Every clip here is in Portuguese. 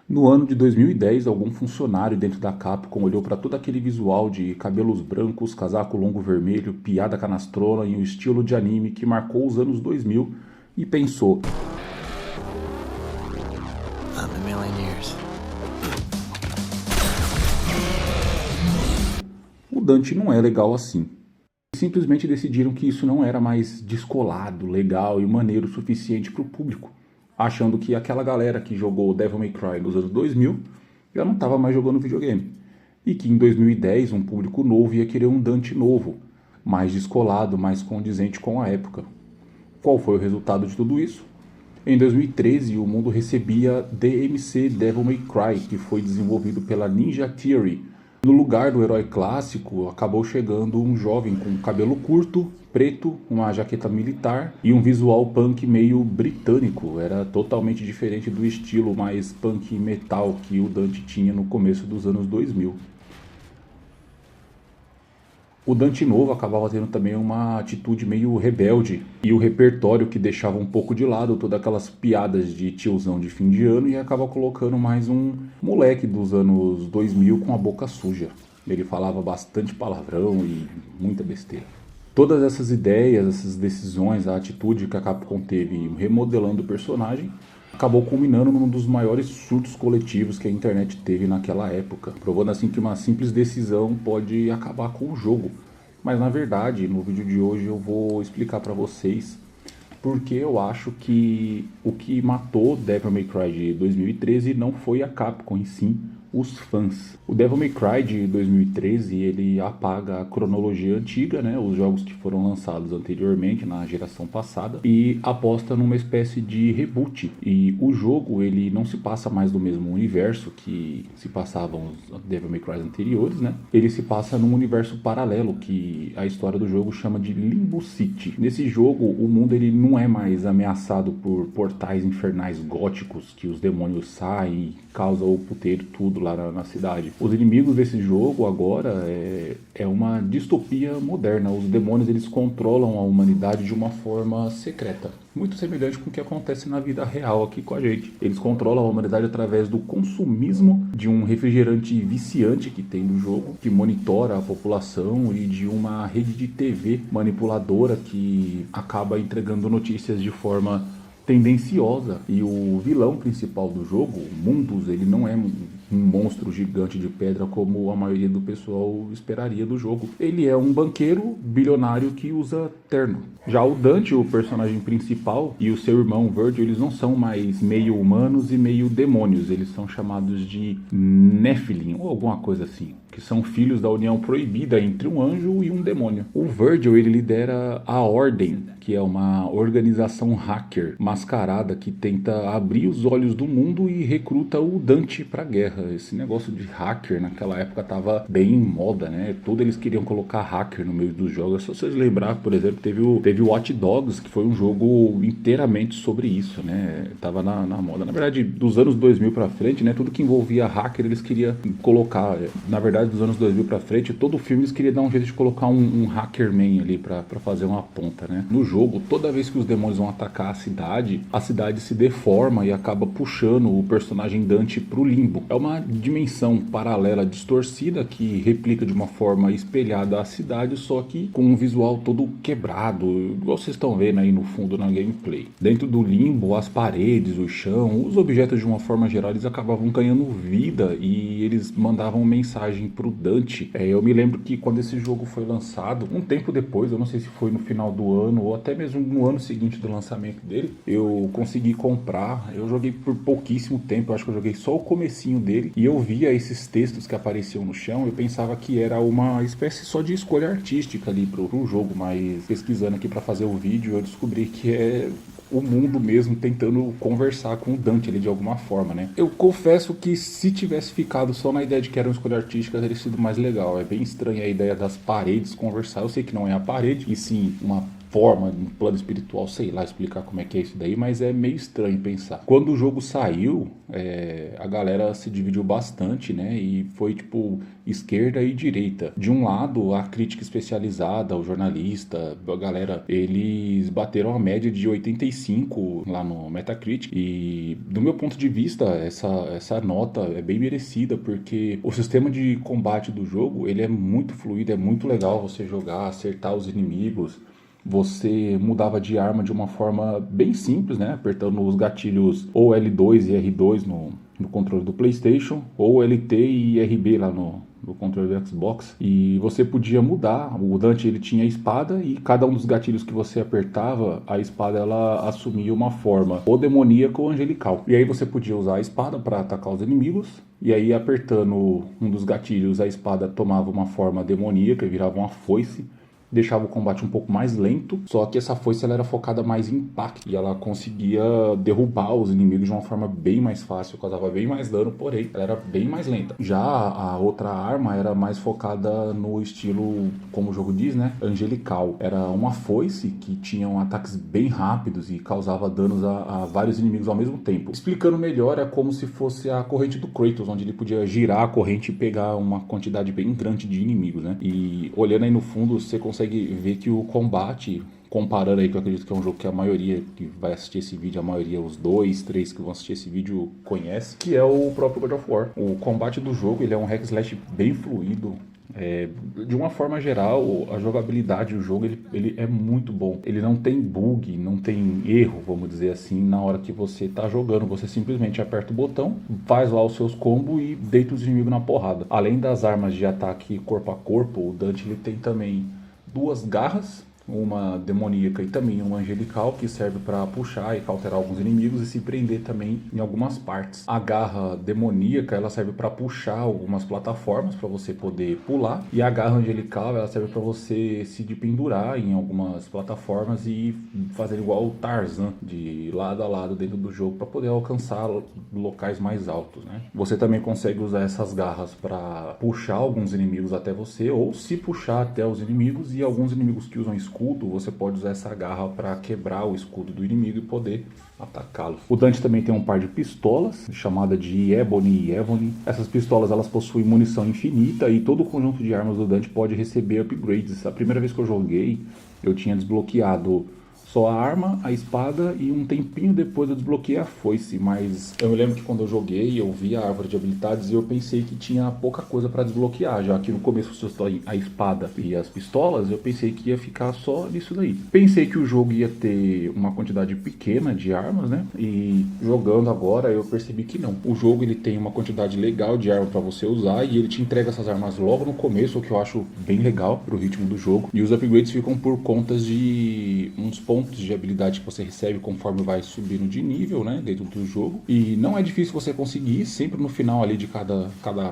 No ano de 2010, algum funcionário dentro da Capcom olhou para todo aquele visual de cabelos brancos, casaco longo vermelho, piada canastrona e um estilo de anime que marcou os anos 2000 e pensou: Not in a million years. o Dante não é legal assim. Simplesmente decidiram que isso não era mais descolado, legal e maneiro o suficiente para o público, achando que aquela galera que jogou Devil May Cry nos anos 2000 já não estava mais jogando videogame, e que em 2010 um público novo ia querer um Dante novo, mais descolado, mais condizente com a época. Qual foi o resultado de tudo isso? Em 2013, o mundo recebia DMC Devil May Cry, que foi desenvolvido pela Ninja Theory. No lugar do herói clássico, acabou chegando um jovem com cabelo curto, preto, uma jaqueta militar e um visual punk meio britânico. Era totalmente diferente do estilo mais punk metal que o Dante tinha no começo dos anos 2000. O Dante novo acabava tendo também uma atitude meio rebelde e o repertório que deixava um pouco de lado todas aquelas piadas de tiozão de fim de ano e acaba colocando mais um moleque dos anos 2000 com a boca suja. Ele falava bastante palavrão e muita besteira. Todas essas ideias, essas decisões, a atitude que a Capcom teve remodelando o personagem acabou culminando num dos maiores surtos coletivos que a internet teve naquela época, provando assim que uma simples decisão pode acabar com o jogo. Mas na verdade, no vídeo de hoje eu vou explicar para vocês porque eu acho que o que matou Devil May Cry de 2013 não foi a Capcom em si, os fãs. O Devil May Cry de 2013, ele apaga a cronologia antiga, né, os jogos que foram lançados anteriormente na geração passada e aposta numa espécie de reboot. E o jogo, ele não se passa mais no mesmo universo que se passavam os Devil May Cry anteriores, né? Ele se passa num universo paralelo que a história do jogo chama de Limbo City. Nesse jogo, o mundo ele não é mais ameaçado por portais infernais góticos que os demônios saem e causam o puteiro tudo lá na cidade. Os inimigos desse jogo agora é uma distopia moderna. Os demônios eles controlam a humanidade de uma forma secreta, muito semelhante com o que acontece na vida real aqui com a gente. Eles controlam a humanidade através do consumismo de um refrigerante viciante que tem no jogo, que monitora a população, e de uma rede de TV manipuladora que acaba entregando notícias de forma tendenciosa. E o vilão principal do jogo, Mundus, ele não é um monstro gigante de pedra como a maioria do pessoal esperaria do jogo. Ele é um banqueiro bilionário que usa terno. Já o Dante, o personagem principal, e o seu irmão Virgil, eles não são mais meio humanos e meio demônios. Eles são chamados de Nephilim, ou alguma coisa assim, que são filhos da união proibida entre um anjo e um demônio. O Virgil, ele lidera a Ordem, que é uma organização hacker mascarada que tenta abrir os olhos do mundo e recruta o Dante pra guerra. Esse negócio de hacker naquela época tava bem em moda, né? Todos eles queriam colocar hacker no meio dos jogos. Se vocês lembrar, por exemplo, teve o Watch Dogs, que foi um jogo inteiramente sobre isso, né? Tava na moda. Na verdade, dos anos 2000 pra frente, né? Tudo que envolvia hacker, eles queriam colocar. Na verdade, dos anos 2000 pra frente, todo filme eles queriam dar um jeito de colocar um hackerman ali pra fazer uma ponta, né? No jogo, toda vez que os demônios vão atacar a cidade se deforma e acaba puxando o personagem Dante pro limbo. É uma dimensão paralela distorcida que replica de uma forma espelhada a cidade, só que com um visual todo quebrado, igual vocês estão vendo aí no fundo na gameplay. Dentro do limbo, as paredes, o chão, os objetos de uma forma geral, eles acabavam ganhando vida e eles mandavam mensagem pro Dante. Eu me lembro que quando esse jogo foi lançado, um tempo depois, eu não sei se foi no final do ano ou até mesmo no ano seguinte do lançamento dele, eu consegui comprar. Eu joguei por pouquíssimo tempo, eu acho que eu joguei só o comecinho dele, e eu via esses textos que apareciam no chão, eu pensava que era uma espécie só de escolha artística ali pro jogo, mas pesquisando aqui pra fazer o vídeo, eu descobri que é o mundo mesmo tentando conversar com o Dante ali de alguma forma, né? Eu confesso que se tivesse ficado só na ideia de que era uma escolha artística, teria sido mais legal. É bem estranha a ideia das paredes conversar. Eu sei que não é a parede, e sim uma forma, um plano espiritual, sei lá explicar como é que é isso daí, mas é meio estranho pensar. Quando o jogo saiu, a galera se dividiu bastante, né? E foi tipo esquerda e direita. De um lado, a crítica especializada, o jornalista, a galera, eles bateram a média de 85 lá no Metacritic. E do meu ponto de vista, essa nota é bem merecida, porque o sistema de combate do jogo, ele é muito fluido, é muito legal você jogar, acertar os inimigos. Você mudava de arma de uma forma bem simples, né? Apertando os gatilhos ou L2 e R2 no controle do PlayStation, ou LT e RB lá no controle do Xbox. E você podia mudar. O Dante, ele tinha a espada, e cada um dos gatilhos que você apertava, a espada ela assumia uma forma ou demoníaca ou angelical. E aí você podia usar a espada para atacar os inimigos. E aí, apertando um dos gatilhos, a espada tomava uma forma demoníaca e virava uma foice. Deixava o combate um pouco mais lento, só que essa foice ela era focada mais em impacto, e ela conseguia derrubar os inimigos de uma forma bem mais fácil, causava bem mais dano, porém ela era bem mais lenta. Já a outra arma era mais focada no estilo, como o jogo diz, né, angelical. Era uma foice que tinha ataques bem rápidos e causava danos a vários inimigos ao mesmo tempo. Explicando melhor, é como se fosse a corrente do Kratos, onde ele podia girar a corrente e pegar uma quantidade bem grande de inimigos, né? E olhando aí no fundo, você consegue ver que o combate, comparando aí, que eu acredito que é um jogo que a maioria que vai assistir esse vídeo, a maioria, os 2, 3 que vão assistir esse vídeo conhece, que é o próprio God of War. O combate do jogo, ele é um hack slash bem fluido. De uma forma geral, a jogabilidade do jogo ele é muito bom. Ele não tem bug, não tem erro, vamos dizer assim, na hora que você está jogando. Você simplesmente aperta o botão, faz lá os seus combos e deita os inimigos na porrada. Além das armas de ataque corpo a corpo, o Dante ele tem também duas garras, uma demoníaca e também uma angelical, que serve para puxar e cauterar alguns inimigos e se prender também em algumas partes. A garra demoníaca ela serve para puxar algumas plataformas para você poder pular, e a garra angelical ela serve para você se pendurar em algumas plataformas e fazer igual o Tarzan, de lado a lado dentro do jogo, para poder alcançar locais mais altos, né? Você também consegue usar essas garras para puxar alguns inimigos até você, ou se puxar até os inimigos, e alguns inimigos que usam escudo, você pode usar essa garra para quebrar o escudo do inimigo e poder atacá-lo. O Dante também tem um par de pistolas, chamada de Ebony e Evony. Essas pistolas elas possuem munição infinita, e todo o conjunto de armas do Dante pode receber upgrades. A primeira vez que eu joguei, eu tinha desbloqueado só a arma, a espada, e um tempinho depois eu desbloqueei a foice. Mas eu me lembro que quando eu joguei, eu vi a árvore de habilidades e eu pensei que tinha pouca coisa para desbloquear, já que no começo você só a espada e as pistolas, eu pensei que ia ficar só nisso daí. Pensei que o jogo ia ter uma quantidade pequena de armas, né? E jogando agora eu percebi que não. O jogo ele tem uma quantidade legal de armas para você usar, e ele te entrega essas armas logo no começo, o que eu acho bem legal pro ritmo do jogo. E os upgrades ficam por contas de uns pontos de habilidade que você recebe conforme vai subindo de nível, né, dentro do jogo. E não é difícil você conseguir. Sempre no final ali de cada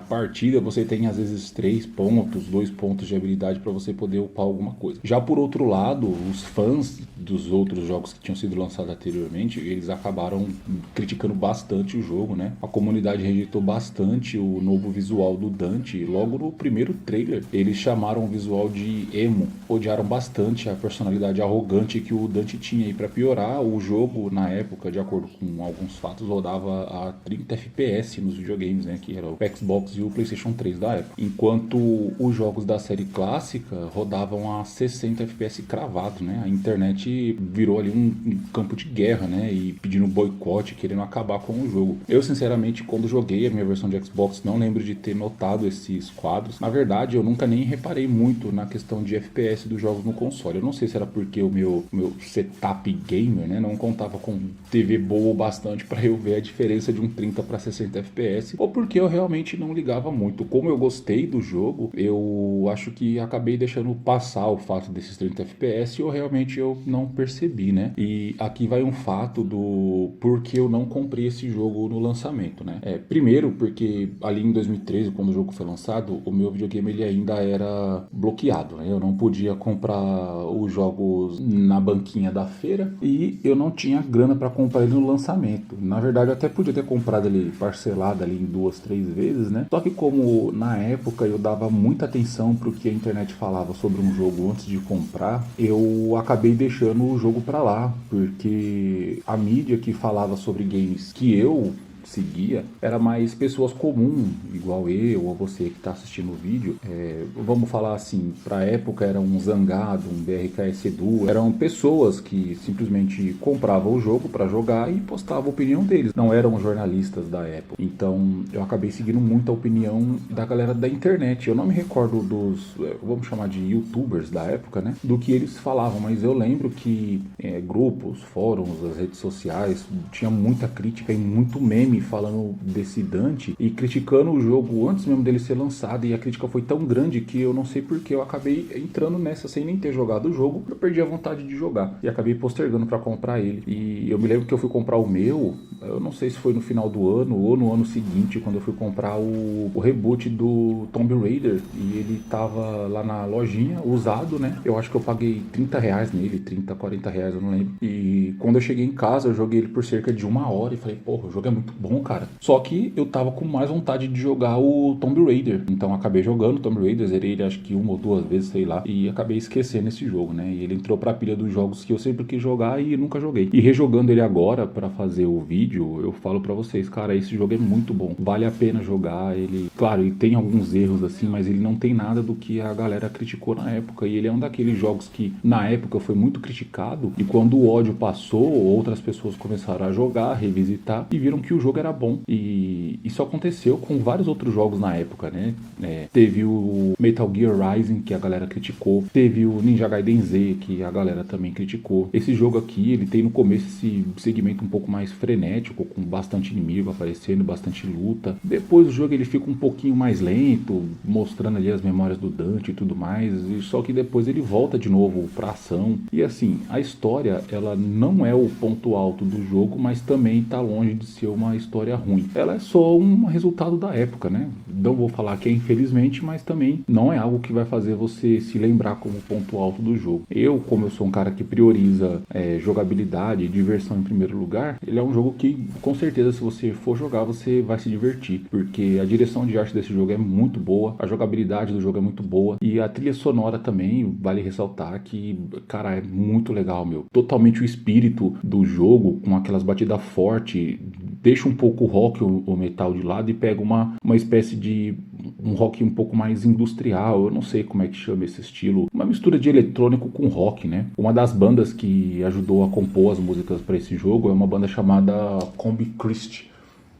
partida você tem às vezes 3 pontos, 2 pontos de habilidade para você poder upar alguma coisa. Já por outro lado, os fãs dos outros jogos que tinham sido lançados anteriormente, eles acabaram criticando bastante o jogo, né? A comunidade rejeitou bastante o novo visual do Dante. Logo no primeiro trailer eles chamaram o visual de emo, odiaram bastante a personalidade arrogante que o Dante tinha. E para piorar, o jogo na época, de acordo com alguns fatos, rodava a 30 FPS nos videogames, né, que era o Xbox e o PlayStation 3 da época, enquanto os jogos da série clássica rodavam a 60 FPS cravado, né? A internet virou ali um campo de guerra, né, e pedindo boicote, querendo acabar com o jogo. Eu sinceramente, quando joguei a minha versão de Xbox, não lembro de ter notado esses quadros. Na verdade, eu nunca nem reparei muito na questão de FPS dos jogos no console. Eu não sei se era porque o meu setup gamer, né, não contava com TV boa o bastante para eu ver a diferença de um 30 para 60 FPS, ou porque eu realmente não ligava muito. Como eu gostei do jogo, eu acho que acabei deixando passar o fato desses 30 FPS, ou realmente eu não percebi, né? E aqui vai um fato do porquê eu não comprei esse jogo no lançamento, né? Primeiro, porque ali em 2013, quando o jogo foi lançado, o meu videogame ele ainda era bloqueado, né? Eu não podia comprar os jogos na banquinha rosquinha da feira e eu não tinha grana para comprar ele no lançamento. Na verdade, eu até podia ter comprado ele parcelado ali em 2, 3 vezes, né? Só que como na época eu dava muita atenção pro que a internet falava sobre um jogo antes de comprar, eu acabei deixando o jogo para lá, porque a mídia que falava sobre games que eu seguia era mais pessoas comuns, igual eu ou você que está assistindo o vídeo. Vamos falar assim, pra época era um Zangado, um BRKS Edu, eram pessoas que simplesmente compravam o jogo para jogar e postavam a opinião deles, não eram jornalistas da época. Então eu acabei seguindo muito a opinião da galera da internet. Eu não me recordo dos, vamos chamar de youtubers da época, né, do que eles falavam, mas eu lembro que grupos, fóruns, as redes sociais, tinha muita crítica e muito meme falando desse Dante e criticando o jogo antes mesmo dele ser lançado, e a crítica foi tão grande que eu não sei porque eu acabei entrando nessa sem nem ter jogado o jogo, eu perdi a vontade de jogar e acabei postergando para comprar ele. E eu me lembro que eu fui comprar o meu, eu não sei se foi no final do ano ou no ano seguinte, quando eu fui comprar o reboot do Tomb Raider, e ele tava lá na lojinha, usado, né? Eu acho que eu paguei R$30 nele, 30, R$40, eu não lembro. E quando eu cheguei em casa, eu joguei ele por cerca de 1 hora e falei, porra, o jogo é muito bom, cara. Só que eu tava com mais vontade de jogar o Tomb Raider. Então acabei jogando o Tomb Raider, zerei ele acho que 1 ou 2 vezes, sei lá. E acabei esquecendo esse jogo, né? E ele entrou pra pilha dos jogos que eu sempre quis jogar e nunca joguei. E rejogando ele agora pra fazer o vídeo, eu falo pra vocês, cara, esse jogo é muito bom. Vale a pena jogar. Ele, claro, ele tem alguns erros assim, mas ele não tem nada do que a galera criticou na época. E ele é um daqueles jogos que na época foi muito criticado. E quando o ódio passou, outras pessoas começaram a jogar, revisitar e viram que o jogo era bom. E isso aconteceu com vários outros jogos na época, né? Teve o Metal Gear Rising, que a galera criticou. Teve o Ninja Gaiden Z, que a galera também criticou. Esse jogo aqui, ele tem no começo esse segmento um pouco mais frenético, com bastante inimigo aparecendo, bastante luta. Depois o jogo ele fica um pouquinho mais lento, mostrando ali as memórias do Dante e tudo mais. Só que depois ele volta de novo pra ação. E assim, a história, ela não é o ponto alto do jogo, mas também tá longe de ser uma história ruim. Ela é só um resultado da época, né? Não vou falar que é infelizmente, mas também não é algo que vai fazer você se lembrar como ponto alto do jogo. Como eu sou um cara que prioriza jogabilidade e diversão em primeiro lugar, ele é um jogo que, com certeza, se você for jogar, você vai se divertir, porque a direção de arte desse jogo é muito boa, a jogabilidade do jogo é muito boa, e a trilha sonora também, vale ressaltar que, cara, é muito legal, meu. Totalmente o espírito do jogo, com aquelas batidas fortes, deixa um pouco o rock, o metal de lado, e pega uma espécie de um rock um pouco mais industrial, eu não sei como é que chama esse estilo, uma mistura de eletrônico com rock, né? Uma das bandas que ajudou a compor as músicas para esse jogo é uma banda chamada Combi Christ.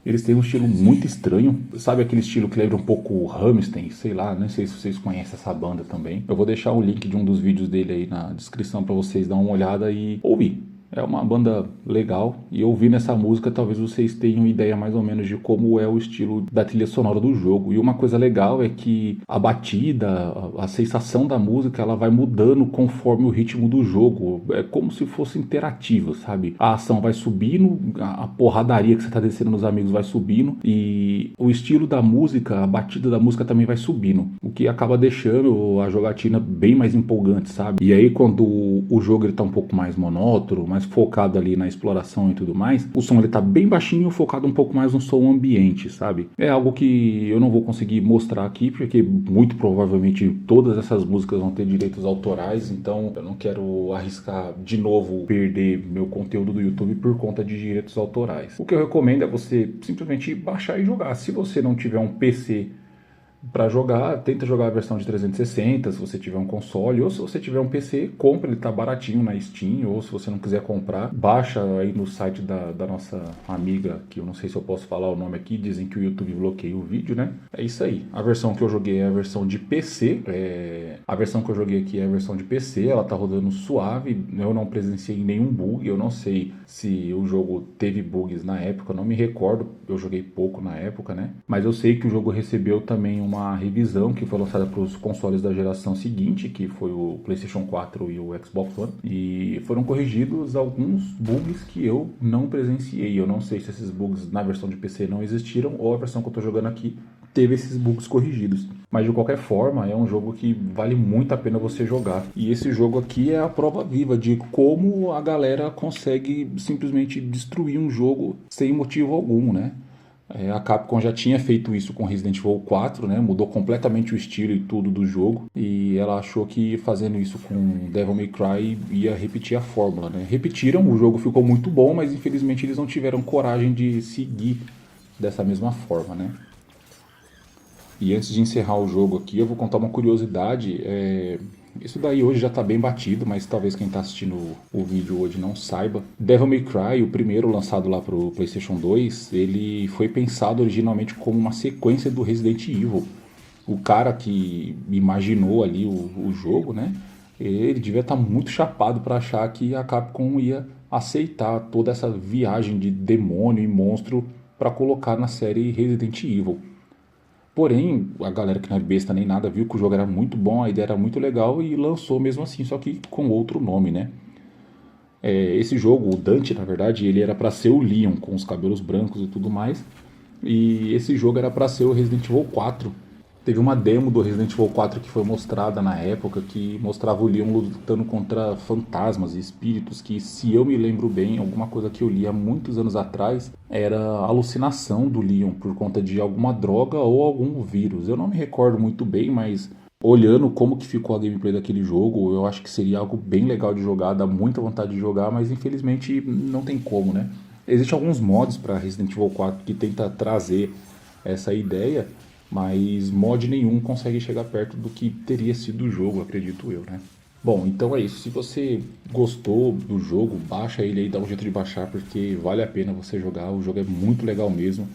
Eles têm um estilo muito estranho, sabe aquele estilo que lembra um pouco Rammstein, sei lá, não sei se vocês conhecem essa banda também. Eu vou deixar o link de um dos vídeos dele aí na descrição para vocês dar uma olhada e ouvir. É uma banda legal, e ouvindo essa música talvez vocês tenham ideia mais ou menos de como é o estilo da trilha sonora do jogo. E uma coisa legal é que a batida, a sensação da música, ela vai mudando conforme o ritmo do jogo. É como se fosse interativo, sabe? A ação vai subindo, a porradaria que você tá descendo nos amigos vai subindo, e o estilo da música, a batida da música também vai subindo, o que acaba deixando a jogatina bem mais empolgante, sabe? E aí quando o jogo ele tá um pouco mais monótono, mais focado ali na exploração e tudo mais, o som ele tá bem baixinho, focado um pouco mais no som ambiente, sabe? É algo que eu não vou conseguir mostrar aqui, porque muito provavelmente todas essas músicas vão ter direitos autorais, então eu não quero arriscar de novo perder meu conteúdo do YouTube por conta de direitos autorais. O que eu recomendo é você simplesmente baixar e jogar. Se você não tiver um PC para jogar, tenta jogar a versão de 360 se você tiver um console, ou se você tiver um PC, compra, ele tá baratinho na Steam, ou se você não quiser comprar, baixa aí no site da nossa amiga, que eu não sei se eu posso falar o nome aqui, dizem que o YouTube bloqueia o vídeo, né? É isso aí. A versão que eu joguei é a versão de PC, a versão que eu joguei aqui é a versão de PC, ela tá rodando suave, eu não presenciei nenhum bug, eu não sei se o jogo teve bugs na época, eu não me recordo, eu joguei pouco na época, né? Mas eu sei que o jogo recebeu também uma revisão que foi lançada para os consoles da geração seguinte, que foi o PlayStation 4 e o Xbox One, e foram corrigidos alguns bugs que eu não presenciei. Eu não sei se esses bugs na versão de PC não existiram ou a versão que eu estou jogando aqui teve esses bugs corrigidos. Mas de qualquer forma, é um jogo que vale muito a pena você jogar. E esse jogo aqui é a prova viva de como a galera consegue simplesmente destruir um jogo sem motivo algum, né? A Capcom já tinha feito isso com Resident Evil 4, né? Mudou completamente o estilo e tudo do jogo. E ela achou que fazendo isso com Devil May Cry ia repetir a fórmula, né? Repetiram, o jogo ficou muito bom, mas infelizmente eles não tiveram coragem de seguir dessa mesma forma, né? E antes de encerrar o jogo aqui, eu vou contar uma curiosidade. Isso daí hoje já está bem batido, mas talvez quem está assistindo o vídeo hoje não saiba. Devil May Cry, o primeiro lançado lá para o PlayStation 2, ele foi pensado originalmente como uma sequência do Resident Evil. O cara que imaginou ali o jogo, né? Ele devia estar muito chapado para achar que a Capcom ia aceitar toda essa viagem de demônio e monstro para colocar na série Resident Evil. Porém, a galera que não é besta nem nada viu que o jogo era muito bom, a ideia era muito legal e lançou mesmo assim, só que com outro nome, né? Esse jogo, o Dante, na verdade, ele era para ser o Leon, com os cabelos brancos e tudo mais. E esse jogo era para ser o Resident Evil 4. Teve uma demo do Resident Evil 4 que foi mostrada na época, que mostrava o Leon lutando contra fantasmas e espíritos, que, se eu me lembro bem, alguma coisa que eu li há muitos anos atrás, era a alucinação do Leon por conta de alguma droga ou algum vírus. Eu não me recordo muito bem, mas olhando como que ficou a gameplay daquele jogo, eu acho que seria algo bem legal de jogar, dá muita vontade de jogar, mas infelizmente não tem como, né? Existem alguns mods para Resident Evil 4 que tenta trazer essa ideia, mas mod nenhum consegue chegar perto do que teria sido o jogo, acredito eu, né? Bom, então é isso. Se você gostou do jogo, baixa ele aí, dá um jeito de baixar, porque vale a pena você jogar, o jogo é muito legal mesmo.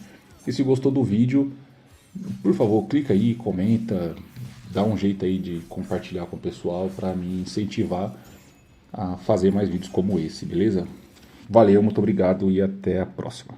E se gostou do vídeo, por favor, clica aí, comenta, dá um jeito aí de compartilhar com o pessoal para me incentivar a fazer mais vídeos como esse, beleza? Valeu, muito obrigado e até a próxima.